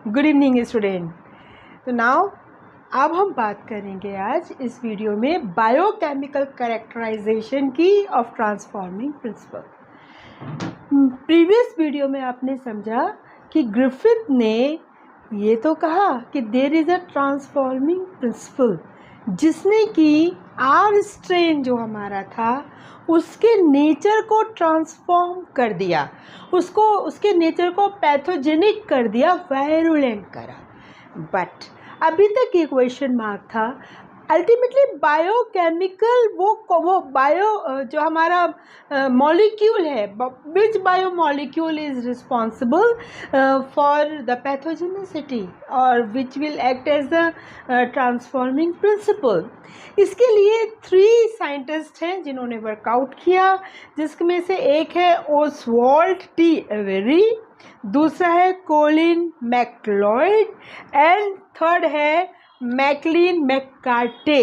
Good evening student. तो now अब हम बात करेंगे आज इस वीडियो में बायोकेमिकल कैरेक्टराइजेशन की of transforming principle. Previous video में आपने समझा कि ग्रिफिथ ने ये तो कहा कि there is a transforming principle, जिसने कि आर स्ट्रेन जो हमारा था उसके नेचर को ट्रांसफॉर्म कर दिया, उसके नेचर को पैथोजेनिक कर दिया, वायरुलेंट करा। बट अभी तक ये क्वेश्चन मार्क था, अल्टीमेटली बायोकेमिकल वो बायो जो हमारा मॉलिक्यूल है, which biomolecule is responsible for the pathogenicity और which will act as the transforming principle. इसके लिए 3 साइंटिस्ट हैं जिन्होंने वर्कआउट किया, जिसमें से एक है ओसवाल्ड टी एवेरी, दूसरा है कोलिन मैकलॉयड एंड थर्ड है मैकलिन मैककार्टे।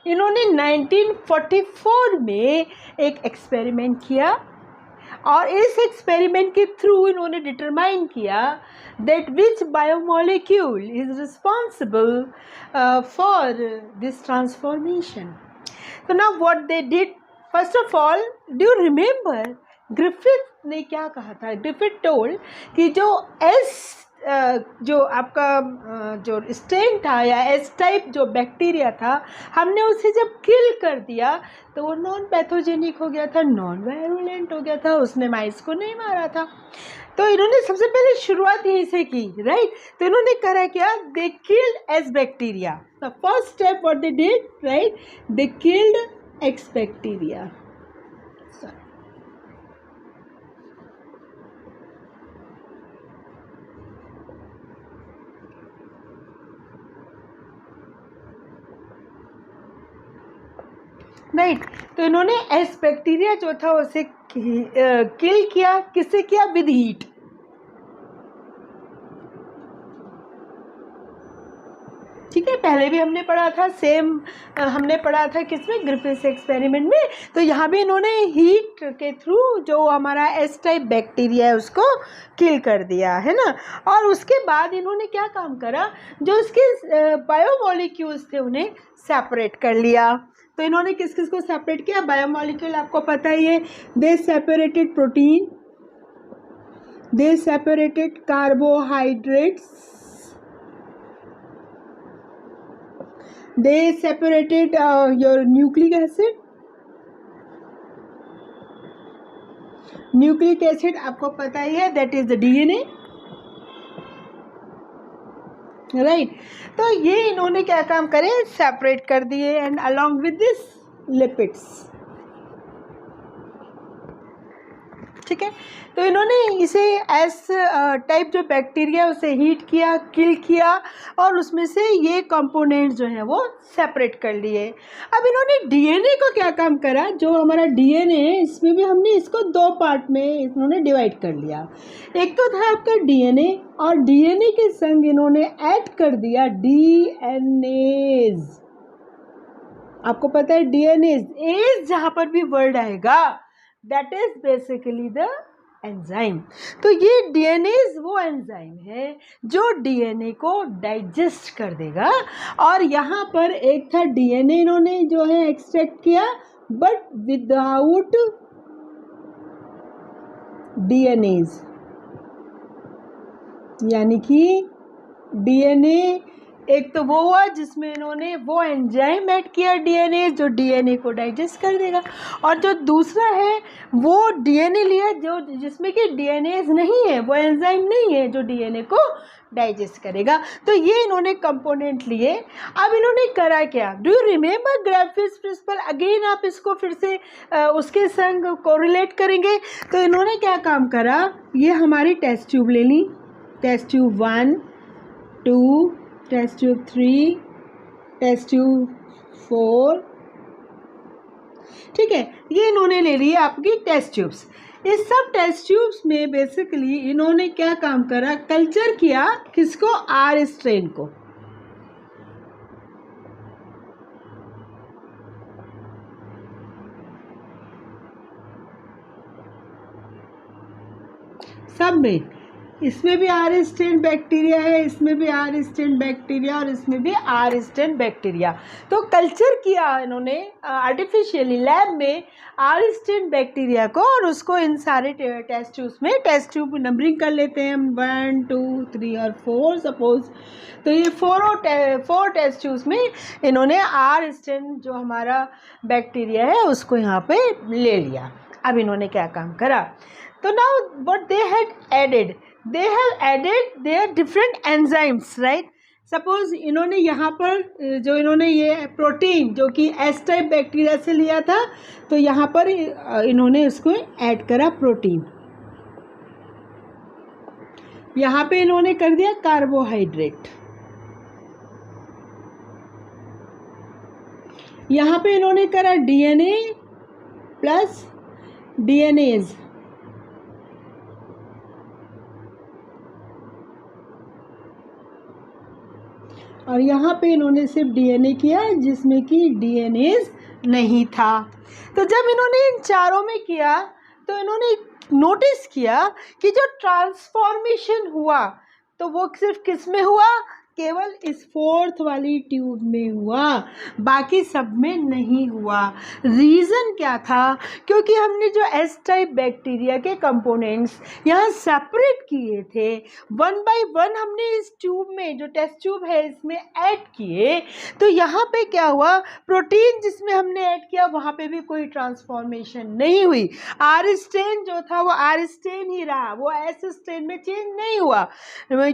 इन्होंने 1944 में एक एक्सपेरिमेंट किया और इस एक्सपेरिमेंट के थ्रू इन्होंने डिटरमाइन किया that which biomolecule is responsible for this transformation. तो now what they did, first of all do you remember Griffith ने क्या कहा था? ग्रिफिथ टोल्ड कि जो जो आपका जो स्ट्रेन था या एस टाइप जो बैक्टीरिया था, हमने उसे जब किल कर दिया तो वो नॉन पैथोजेनिक हो गया था, नॉन वायरुलेंट हो गया था, उसने माइस को नहीं मारा था। तो इन्होंने सबसे पहले शुरुआत यहीं से की, राइट? तो इन्होंने करा क्या? They killed S bacteria. The first step what they did, right, they killed x bacteria. Right, तो इन्होंने एस बैक्टीरिया जो था उसे किल किया। किससे किया? With heat. ठीक है, पहले भी हमने पढ़ा था, सेम हमने पढ़ा था किसमें? ग्रिफिथ एक्सपेरिमेंट में। तो यहाँ भी इन्होंने हीट के थ्रू जो हमारा एस टाइप बैक्टीरिया है उसको किल कर दिया, है ना। और उसके बाद इन्होंने क्या काम करा? जो उसके बायोमोलिक्यूल्स थे उन्हें सेपरेट कर लिया। तो इन्होंने किस किस को सेपरेट किया? बायोमोलिक्यूल आपको पता ही है, दे separated protein, they separated carbohydrates, they separated your nucleic acid. Nucleic acid आपको पता ही है, that is the DNA, right. तो ये इन्होंने क्या काम करे? सेपरेट कर दिए and along with this lipids. ठीक है, तो इन्होंने इसे एस टाइप जो बैक्टीरिया उसे हीट किया, किल किया और उसमें से ये कंपोनेंट जो है वो सेपरेट कर लिए। अब इन्होंने डीएनए को क्या काम करा? जो हमारा डीएनए है इसमें भी हमने इसको 2 पार्ट में इन्होंने डिवाइड कर लिया। एक तो था आपका डीएनए और डीएनए के संग इन्होंने ऐड कर दिया डीएनएज। आपको पता है डीएनएज, एज जहाँ पर भी वर्ड आएगा that is basically the enzyme. तो ये डीएनएज वो एंजाइम है जो डीएनए को डाइजेस्ट कर देगा। और यहाँ पर एक था डीएनए इन्होंने जो है एक्सट्रैक्ट किया, बट विदाउट डीएनएज, यानी कि डीएनए एक तो वो हुआ जिसमें इन्होंने वो एंजाइम ऐड किया डीएनए जो डीएनए को डाइजेस्ट कर देगा, और जो दूसरा है वो डीएनए लिया जो जिसमें कि डीएनए नहीं है, वो एंजाइम नहीं है जो डीएनए को डाइजेस्ट करेगा। तो ये इन्होंने कंपोनेंट लिए। अब इन्होंने करा क्या? Do you remember Griffith principle? Again आप इसको फिर से उसके संग कोरिलेट करेंगे। तो इन्होंने क्या काम करा? ये हमारी टेस्ट ट्यूब ले ली, test tube 1, 2, test tube 3, test tube 4, ठीक है, ये इन्होंने ले ली आपकी टेस्ट ट्यूब्स। इस सब टेस्ट ट्यूब्स में बेसिकली इन्होंने क्या काम करा? कल्चर किया किसको? आर स्ट्रेन को। सब में इसमें भी आर स्ट्रेन बैक्टीरिया है, इसमें भी आर स्ट्रेन बैक्टीरिया और इसमें भी आर स्ट्रेन बैक्टीरिया। तो कल्चर किया इन्होंने आर्टिफिशियली लैब में आर स्ट्रेन बैक्टीरिया को, और उसको इन सारे टेस्ट ट्यूब्स में, टेस्ट ट्यूब नंबरिंग कर लेते हैं हम 1 2 3 और 4 सपोज। तो ये 4 टेस्ट ट्यूब्स में इन्होंने आर स्ट्रेन जो हमारा बैक्टीरिया है उसको यहाँ पे ले लिया। अब इन्होंने क्या काम करा, तो now what they had added, they have added their different enzymes, right? Suppose इन्होंने यहाँ पर जो इन्होंने ये प्रोटीन जो कि एस टाइप बैक्टीरिया से लिया था, तो यहाँ पर इन्होंने इसको ऐड करा प्रोटीन। यहाँ पे इन्होंने कर दिया कार्बोहाइड्रेट, यहाँ पे इन्होंने करा डीएनए प्लस डीएनएज, और यहाँ पे इन्होंने सिर्फ डीएनए किया जिसमें कि डीएनएज नहीं था। तो जब इन्होंने इन चारों में किया तो इन्होंने नोटिस किया कि जो ट्रांसफॉर्मेशन हुआ तो वो सिर्फ किस में हुआ, केवल इस 4th वाली ट्यूब में हुआ, बाकी सब में नहीं हुआ। रीज़न क्या था, क्योंकि हमने जो एस टाइप बैक्टीरिया के कंपोनेंट्स यहाँ सेपरेट किए थे, 1 बाय 1 हमने इस ट्यूब में, जो टेस्ट ट्यूब है इसमें ऐड किए, तो यहाँ पे क्या हुआ, प्रोटीन जिसमें हमने ऐड किया वहाँ पे भी कोई ट्रांसफॉर्मेशन नहीं हुई। आर स्ट्रेन जो था वो आर स्ट्रेन ही रहा, वो एस स्ट्रेन में चेंज नहीं हुआ।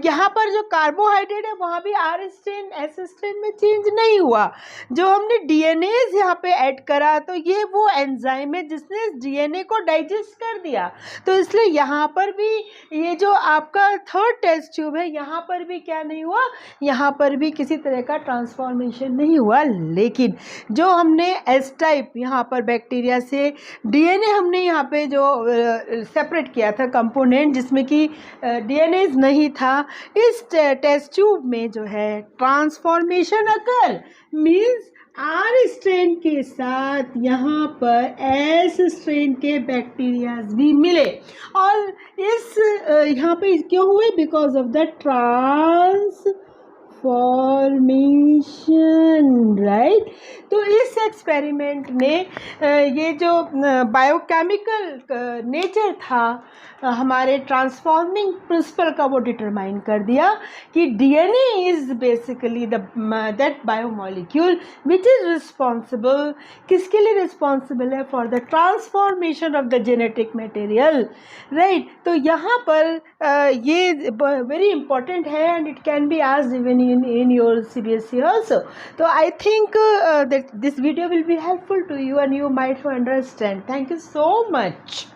यहाँ पर जो कार्बोहाइड्रेट है वहाँ भी आर स्ट्रेन एस स्ट्रेन में चेंज नहीं हुआ। जो हमने डीएनए यहाँ पे ऐड करा तो ये वो एंजाइम है जिसने इस डीएनए को डाइजेस्ट कर दिया, तो इसलिए यहाँ पर भी ये जो आपका 3rd टेस्ट ट्यूब है यहाँ पर भी क्या नहीं हुआ, यहाँ पर भी किसी तरह का ट्रांसफॉर्मेशन नहीं हुआ। लेकिन जो हमने एस टाइप यहाँ पर बैक्टीरिया से डीएनए हमने यहाँ पे जो सेपरेट किया था कंपोनेंट जिसमें कि डीएनए नहीं था, इस टेस्ट ट्यूब में जो है ट्रांसफॉर्मेशन अकर, मीन्स आर स्ट्रेन के साथ यहाँ पर एस स्ट्रेन के बैक्टीरियाज भी मिले, और इस यहाँ पे क्यों हुए, because of the transformation, right. तो इस एक्सपेरिमेंट ने ये जो बायोकेमिकल नेचर था हमारे ट्रांसफॉर्मिंग प्रिंसिपल का वो डिटरमाइन कर दिया कि DNA is basically that biomolecule which is responsible, किसके लिए रिस्पॉन्सिबल है, for the transformation of the genetic material, right. तो यहाँ पर ये वेरी इंपॉर्टेंट है and it can be asked even in your CBSE also. So I think that this video will be helpful to you and you might understand. Thank you so much.